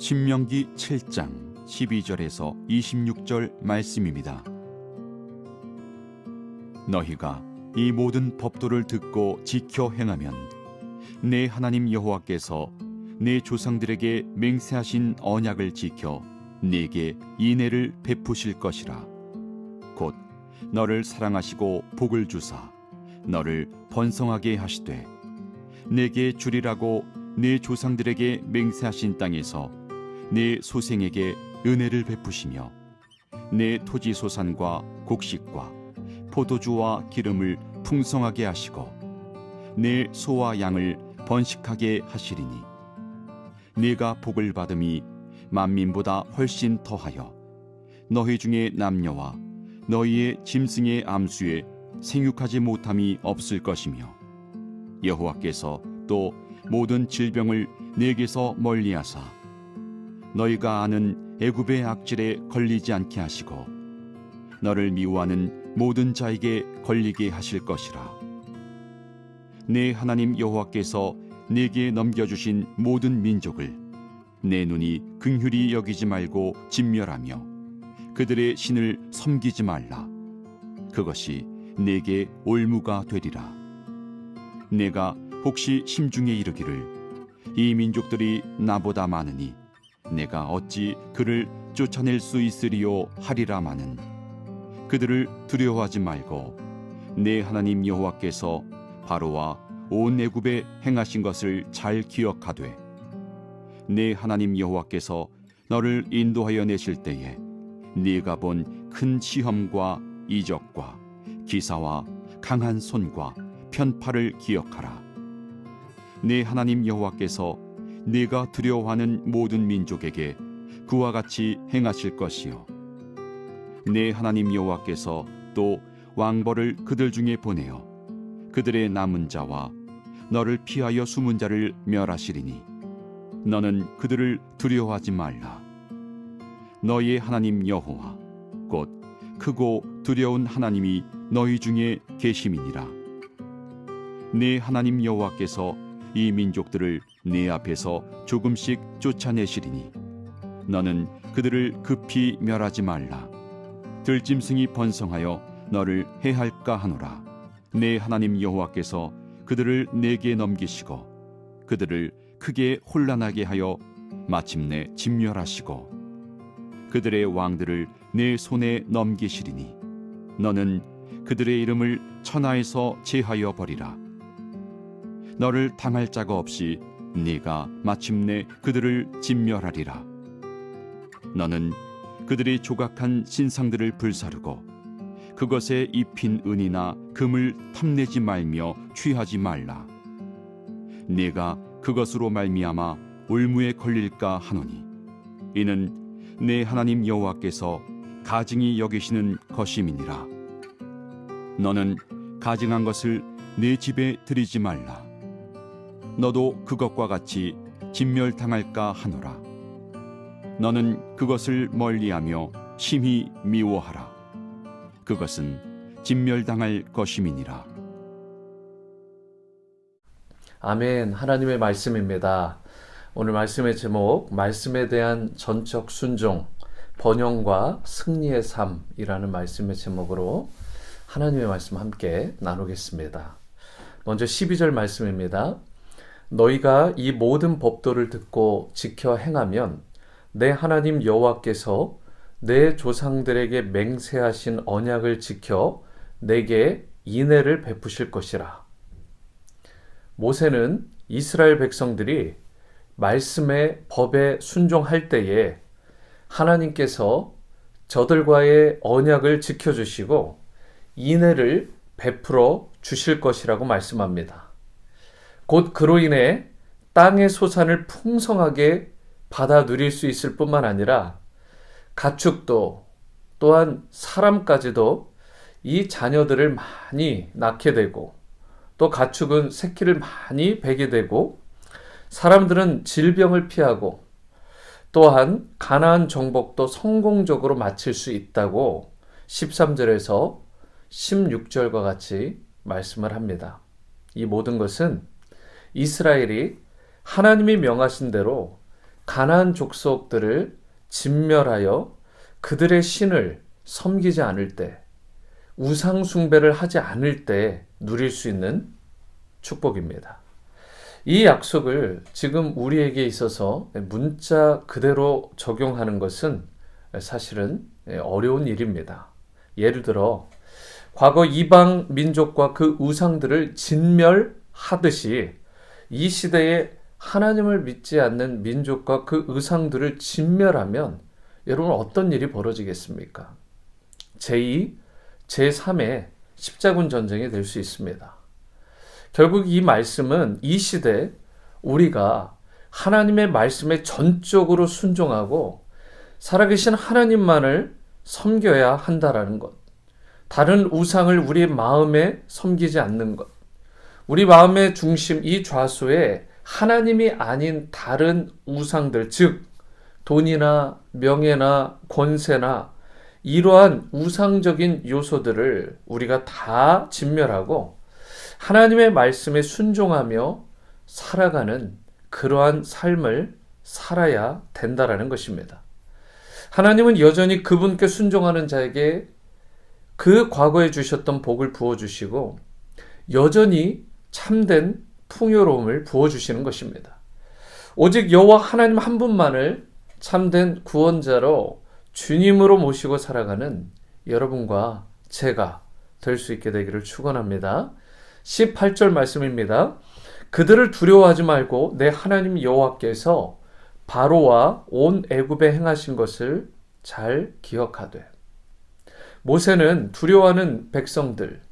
신명기 7장 12절에서 26절 말씀입니다. 너희가 이 모든 법도를 듣고 지켜 행하면 내 하나님 여호와께서 내 조상들에게 맹세하신 언약을 지켜 네게 인애를 베푸실 것이라. 곧 너를 사랑하시고 복을 주사 너를 번성하게 하시되 내게 주리라고 내 조상들에게 맹세하신 땅에서 내 소생에게 은혜를 베푸시며 내 토지 소산과 곡식과 포도주와 기름을 풍성하게 하시고 내 소와 양을 번식하게 하시리니 네가 복을 받음이 만민보다 훨씬 더하여 너희 중에 남녀와 너희의 짐승의 암수에 생육하지 못함이 없을 것이며 여호와께서 또 모든 질병을 내게서 멀리하사 너희가 아는 애굽의 악질에 걸리지 않게 하시고 너를 미워하는 모든 자에게 걸리게 하실 것이라. 내 하나님 여호와께서 네게 넘겨주신 모든 민족을 내 눈이 긍휼히 여기지 말고 진멸하며 그들의 신을 섬기지 말라. 그것이 네게 올무가 되리라. 내가 혹시 심중에 이르기를 이 민족들이 나보다 많으니 내가 어찌 그를 쫓아낼 수 있으리요 하리라마는 그들을 두려워하지 말고 내 하나님 여호와께서 바로와 온 애굽에 행하신 것을 잘 기억하되 내 하나님 여호와께서 너를 인도하여 내실 때에 네가 본 큰 시험과 이적과 기사와 강한 손과 편팔을 기억하라. 내 하나님 여호와께서 네가 두려워하는 모든 민족에게 그와 같이 행하실 것이요 내 하나님 여호와께서 또 왕벌을 그들 중에 보내어 그들의 남은 자와 너를 피하여 숨은 자를 멸하시리니 너는 그들을 두려워하지 말라. 너희의 하나님 여호와 곧 크고 두려운 하나님이 너희 중에 계심이니라. 내 하나님 여호와께서 이 민족들을 네 앞에서 조금씩 쫓아내시리니 너는 그들을 급히 멸하지 말라. 들짐승이 번성하여 너를 해할까 하노라. 내 하나님 여호와께서 그들을 내게 넘기시고 그들을 크게 혼란하게 하여 마침내 진멸하시고 그들의 왕들을 내 손에 넘기시리니 너는 그들의 이름을 천하에서 제하여 버리라. 너를 당할 자가 없이 네가 마침내 그들을 진멸하리라. 너는 그들이 조각한 신상들을 불사르고 그것에 입힌 은이나 금을 탐내지 말며 취하지 말라. 네가 그것으로 말미암아 올무에 걸릴까 하노니 이는 내 하나님 여호와께서 가증히 여기시는 것임이니라. 너는 가증한 것을 내 집에 들이지 말라. 너도 그것과 같이 진멸당할까 하노라. 너는 그것을 멀리하며 심히 미워하라. 그것은 진멸당할 것임이니라. 아멘. 하나님의 말씀입니다. 오늘 말씀의 제목, 말씀에 대한 전적 순종, 번영과 승리의 삶이라는 말씀의 제목으로 하나님의 말씀 함께 나누겠습니다. 먼저 12절 말씀입니다. 너희가 이 모든 법도를 듣고 지켜 행하면 내 하나님 여호와께서 내 조상들에게 맹세하신 언약을 지켜 내게 인애를 베푸실 것이라. 모세는 이스라엘 백성들이 말씀의 법에 순종할 때에 하나님께서 저들과의 언약을 지켜주시고 인애를 베풀어 주실 것이라고 말씀합니다. 곧 그로 인해 땅의 소산을 풍성하게 받아 누릴 수 있을 뿐만 아니라 가축도 또한 사람까지도 이 자녀들을 많이 낳게 되고 또 가축은 새끼를 많이 베게 되고 사람들은 질병을 피하고 또한 가나안 정복도 성공적으로 마칠 수 있다고 13절에서 16절과 같이 말씀을 합니다. 이 모든 것은 이스라엘이 하나님이 명하신 대로 가나안 족속들을 진멸하여 그들의 신을 섬기지 않을 때, 우상 숭배를 하지 않을 때 누릴 수 있는 축복입니다. 이 약속을 지금 우리에게 있어서 문자 그대로 적용하는 것은 사실은 어려운 일입니다. 예를 들어 과거 이방 민족과 그 우상들을 진멸하듯이 이 시대에 하나님을 믿지 않는 민족과 그 우상들을 진멸하면 여러분 어떤 일이 벌어지겠습니까? 제2, 제3의 십자군 전쟁이 될 수 있습니다. 결국 이 말씀은 이 시대 우리가 하나님의 말씀에 전적으로 순종하고 살아계신 하나님만을 섬겨야 한다라는 것. 다른 우상을 우리 마음에 섬기지 않는 것. 우리 마음의 중심, 이 좌소에 하나님이 아닌 다른 우상들, 즉 돈이나 명예나 권세나 이러한 우상적인 요소들을 우리가 다 진멸하고 하나님의 말씀에 순종하며 살아가는 그러한 삶을 살아야 된다라는 것입니다. 하나님은 여전히 그분께 순종하는 자에게 그 과거에 주셨던 복을 부어주시고 여전히 참된 풍요로움을 부어주시는 것입니다. 오직 여호와 하나님 한 분만을 참된 구원자로 주님으로 모시고 살아가는 여러분과 제가 될 수 있게 되기를 축원합니다. 18절 말씀입니다. 그들을 두려워하지 말고 내 하나님 여호와께서 바로와 온 애굽에 행하신 것을 잘 기억하되. 모세는 두려워하는 백성들,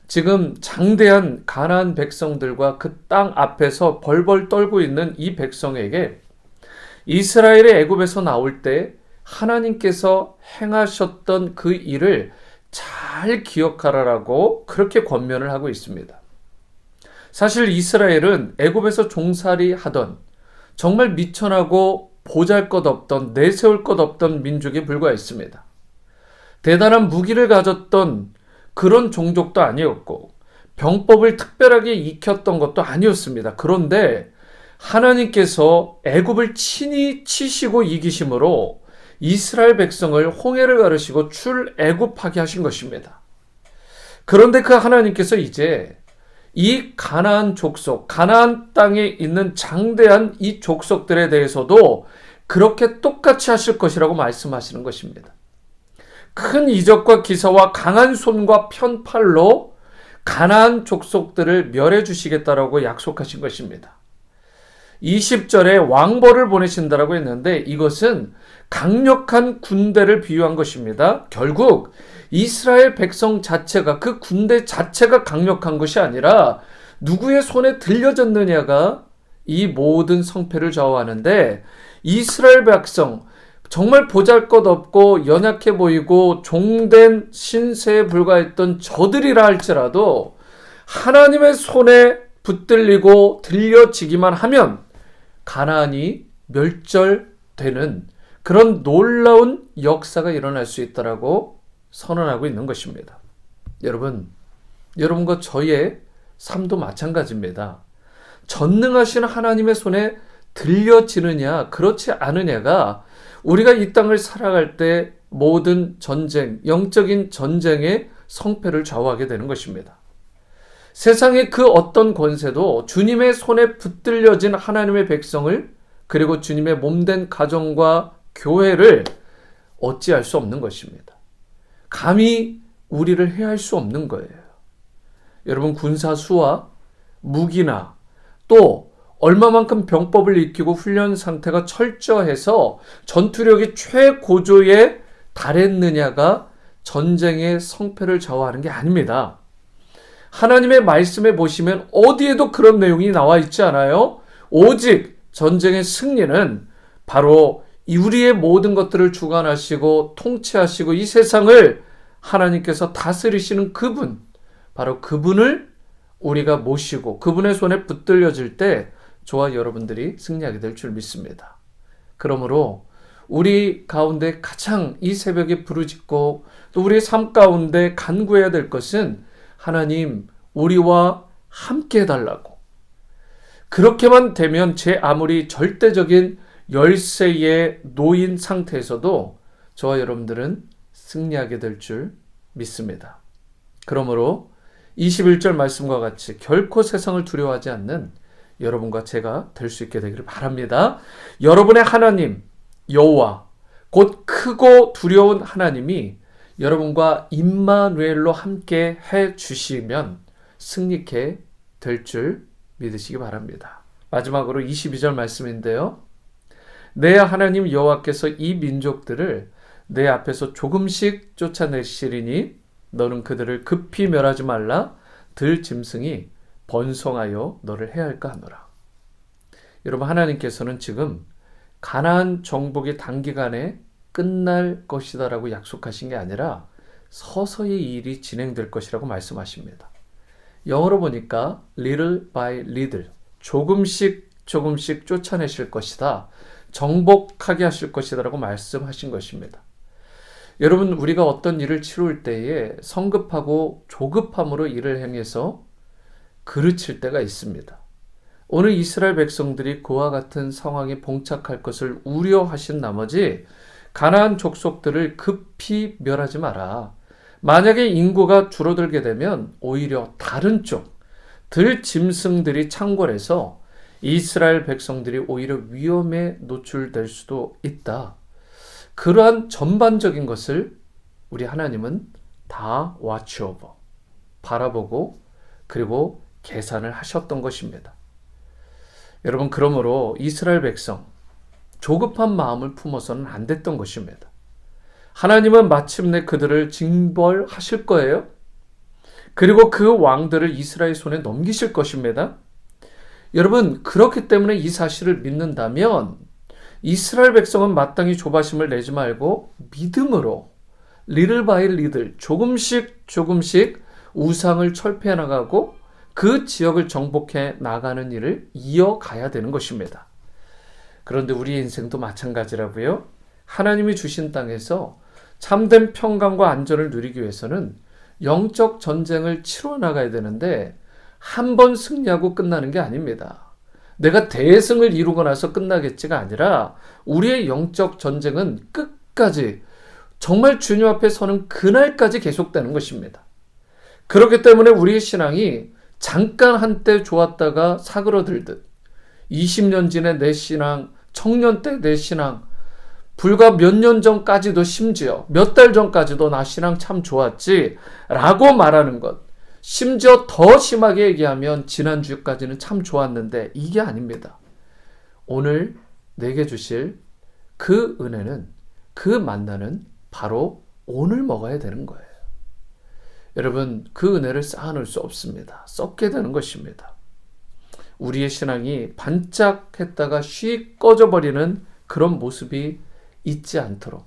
지금 장대한 가나안 백성들과 그 땅 앞에서 벌벌 떨고 있는 이 백성에게 이스라엘의 애굽에서 나올 때 하나님께서 행하셨던 그 일을 잘 기억하라라고 그렇게 권면을 하고 있습니다. 사실 이스라엘은 애굽에서 종살이 하던 정말 미천하고 보잘것없던 내세울 것 없던 민족에 불과했습니다. 대단한 무기를 가졌던 그런 종족도 아니었고 병법을 특별하게 익혔던 것도 아니었습니다. 그런데 하나님께서 애굽을 친히 치시고 이기심으로 이스라엘 백성을 홍해를 가르시고 출애굽하게 하신 것입니다. 그런데 그 하나님께서 이제 이 가나안 족속, 가나안 땅에 있는 장대한 이 족속들에 대해서도 그렇게 똑같이 하실 것이라고 말씀하시는 것입니다. 큰 이적과 기사와 강한 손과 편팔로 가나안 족속들을 멸해 주시겠다라고 약속하신 것입니다. 20절에 왕벌을 보내신다라고 했는데 이것은 강력한 군대를 비유한 것입니다. 결국 이스라엘 백성 자체가, 그 군대 자체가 강력한 것이 아니라 누구의 손에 들려졌느냐가 이 모든 성패를 좌우하는데, 이스라엘 백성 정말 보잘것없고 연약해 보이고 종된 신세에 불과했던 저들이라 할지라도 하나님의 손에 붙들리고 들려지기만 하면 가나안이 멸절되는 그런 놀라운 역사가 일어날 수 있다라고 선언하고 있는 것입니다. 여러분과 저의 삶도 마찬가지입니다. 전능하신 하나님의 손에 들려지느냐 그렇지 않으냐가 우리가 이 땅을 살아갈 때 모든 전쟁, 영적인 전쟁의 성패를 좌우하게 되는 것입니다. 세상의 그 어떤 권세도 주님의 손에 붙들려진 하나님의 백성을, 그리고 주님의 몸된 가정과 교회를 어찌할 수 없는 것입니다. 감히 우리를 해할 수 없는 거예요. 여러분, 군사수와 무기나 또 얼마만큼 병법을 익히고 훈련 상태가 철저해서 전투력이 최고조에 달했느냐가 전쟁의 성패를 좌우하는 게 아닙니다. 하나님의 말씀에 보시면 어디에도 그런 내용이 나와 있지 않아요? 오직 전쟁의 승리는 바로 우리의 모든 것들을 주관하시고 통치하시고 이 세상을 하나님께서 다스리시는 그분, 바로 그분을 우리가 모시고 그분의 손에 붙들려질 때 저와 여러분들이 승리하게 될 줄 믿습니다. 그러므로 우리 가운데 가장 이 새벽에 부르짖고 또 우리의 삶 가운데 간구해야 될 것은 하나님, 우리와 함께 해달라고. 그렇게만 되면 제 아무리 절대적인 열세의 노인 상태에서도 저와 여러분들은 승리하게 될 줄 믿습니다. 그러므로 21절 말씀과 같이 결코 세상을 두려워하지 않는 여러분과 제가 될 수 있게 되기를 바랍니다. 여러분의 하나님 여호와 곧 크고 두려운 하나님이 여러분과 임마누엘로 함께 해 주시면 승리케 될 줄 믿으시기 바랍니다. 마지막으로 22절 말씀인데요. 내 하나님 여호와께서 이 민족들을 내 앞에서 조금씩 쫓아내시리니 너는 그들을 급히 멸하지 말라. 들 짐승이 번성하여 너를 해할까 하노라. 여러분, 하나님께서는 지금 가나안 정복이 단기간에 끝날 것이다라고 약속하신 게 아니라 서서히 이 일이 진행될 것이라고 말씀하십니다. 영어로 보니까 little by little, 조금씩 쫓아내실 것이다. 정복하게 하실 것이다 라고 말씀하신 것입니다. 여러분, 우리가 어떤 일을 치룰 때에 성급하고 조급함으로 일을 행해서 그르칠 때가 있습니다. 오늘 이스라엘 백성들이 그와 같은 상황에 봉착할 것을 우려하신 나머지 가나안 족속들을 급히 멸하지 마라. 만약에 인구가 줄어들게 되면 오히려 다른 쪽, 들 짐승들이 창궐해서 이스라엘 백성들이 오히려 위험에 노출될 수도 있다. 그러한 전반적인 것을 우리 하나님은 다 watch over, 바라보고 그리고 계산을 하셨던 것입니다. 여러분, 그러므로 이스라엘 백성 조급한 마음을 품어서는 안 됐던 것입니다. 하나님은 마침내 그들을 징벌하실 거예요. 그리고 그 왕들을 이스라엘 손에 넘기실 것입니다. 여러분, 그렇기 때문에 이 사실을 믿는다면 이스라엘 백성은 마땅히 조바심을 내지 말고 믿음으로 little by little, 조금씩 우상을 철폐해 나가고 그 지역을 정복해 나가는 일을 이어가야 되는 것입니다. 그런데 우리의 인생도 마찬가지라고요. 하나님이 주신 땅에서 참된 평강과 안전을 누리기 위해서는 영적 전쟁을 치러 나가야 되는데 한 번 승리하고 끝나는 게 아닙니다. 내가 대승을 이루고 나서 끝나겠지가 아니라 우리의 영적 전쟁은 끝까지 정말 주님 앞에 서는 그날까지 계속되는 것입니다. 그렇기 때문에 우리의 신앙이 잠깐 한때 좋았다가 사그러들듯 20년 전에 내 신앙, 청년 때 내 신앙, 불과 몇 년 전까지도 심지어 몇 달 전까지도 나 신앙 참 좋았지 라고 말하는 것, 심지어 더 심하게 얘기하면 지난주까지는 참 좋았는데 이게 아닙니다. 오늘 내게 주실 그 은혜는, 그 만나는 바로 오늘 먹어야 되는 거예요. 여러분, 그 은혜를 쌓아놓을 수 없습니다. 썩게 되는 것입니다. 우리의 신앙이 반짝했다가 쉬 꺼져버리는 그런 모습이 있지 않도록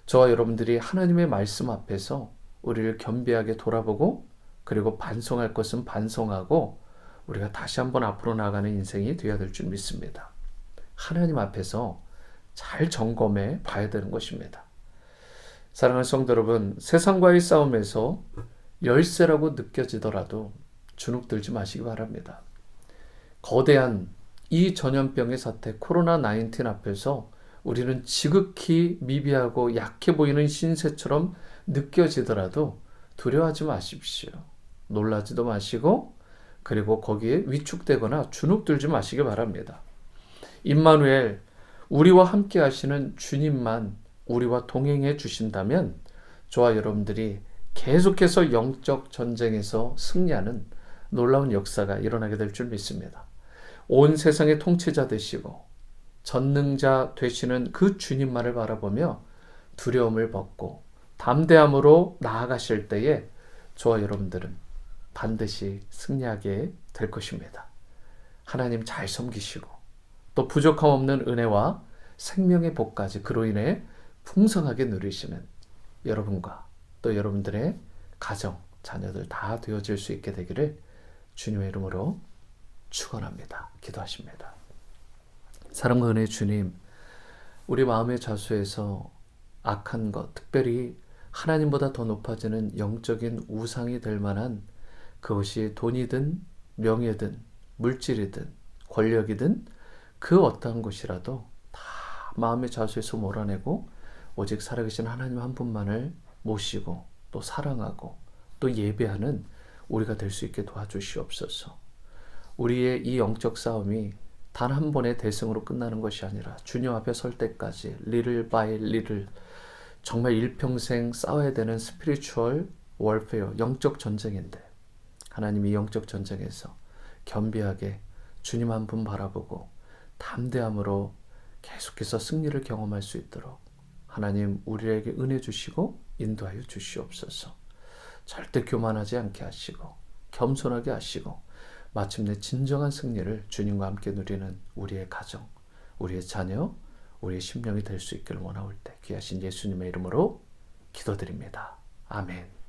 저와 여러분들이 하나님의 말씀 앞에서 우리를 겸비하게 돌아보고 그리고 반성할 것은 반성하고 우리가 다시 한번 앞으로 나가는 인생이 되어야 될 줄 믿습니다. 하나님 앞에서 잘 점검해 봐야 되는 것입니다. 사랑하는 성도 여러분, 세상과의 싸움에서 열세라고 느껴지더라도 주눅들지 마시기 바랍니다. 거대한 이 전염병의 사태 코로나19 앞에서 우리는 지극히 미비하고 약해 보이는 신세처럼 느껴지더라도 두려워하지 마십시오. 놀라지도 마시고 그리고 거기에 위축되거나 주눅들지 마시기 바랍니다. 임마누엘, 우리와 함께 하시는 주님만 우리와 동행해 주신다면 저와 여러분들이 계속해서 영적 전쟁에서 승리하는 놀라운 역사가 일어나게 될 줄 믿습니다. 온 세상의 통치자 되시고 전능자 되시는 그 주님만을 바라보며 두려움을 벗고 담대함으로 나아가실 때에 저와 여러분들은 반드시 승리하게 될 것입니다. 하나님 잘 섬기시고 또 부족함 없는 은혜와 생명의 복까지 그로 인해 풍성하게 누리시는 여러분과 또 여러분들의 가정, 자녀들 다 되어질 수 있게 되기를 주님의 이름으로 축원합니다. 기도하십니다. 사랑과 은혜의 주님, 우리 마음의 자수에서 악한 것, 특별히 하나님보다 더 높아지는 영적인 우상이 될 만한 그것이 돈이든 명예든 물질이든 권력이든 그 어떠한 것이라도 다 마음의 자수에서 몰아내고 오직 살아계신 하나님 한 분만을 모시고 또 사랑하고 또 예배하는 우리가 될 수 있게 도와주시옵소서. 우리의 이 영적 싸움이 단 한 번의 대승으로 끝나는 것이 아니라 주님 앞에 설 때까지 little by little 정말 일평생 싸워야 되는 스피리추얼 월페어, 영적 전쟁인데 하나님이 영적 전쟁에서 겸비하게 주님 한 분 바라보고 담대함으로 계속해서 승리를 경험할 수 있도록 하나님 우리에게 은혜 주시고 인도하여 주시옵소서. 절대 교만하지 않게 하시고 겸손하게 하시고 마침내 진정한 승리를 주님과 함께 누리는 우리의 가정, 우리의 자녀, 우리의 심령이 될 수 있기를 원하올 때 귀하신 예수님의 이름으로 기도드립니다. 아멘.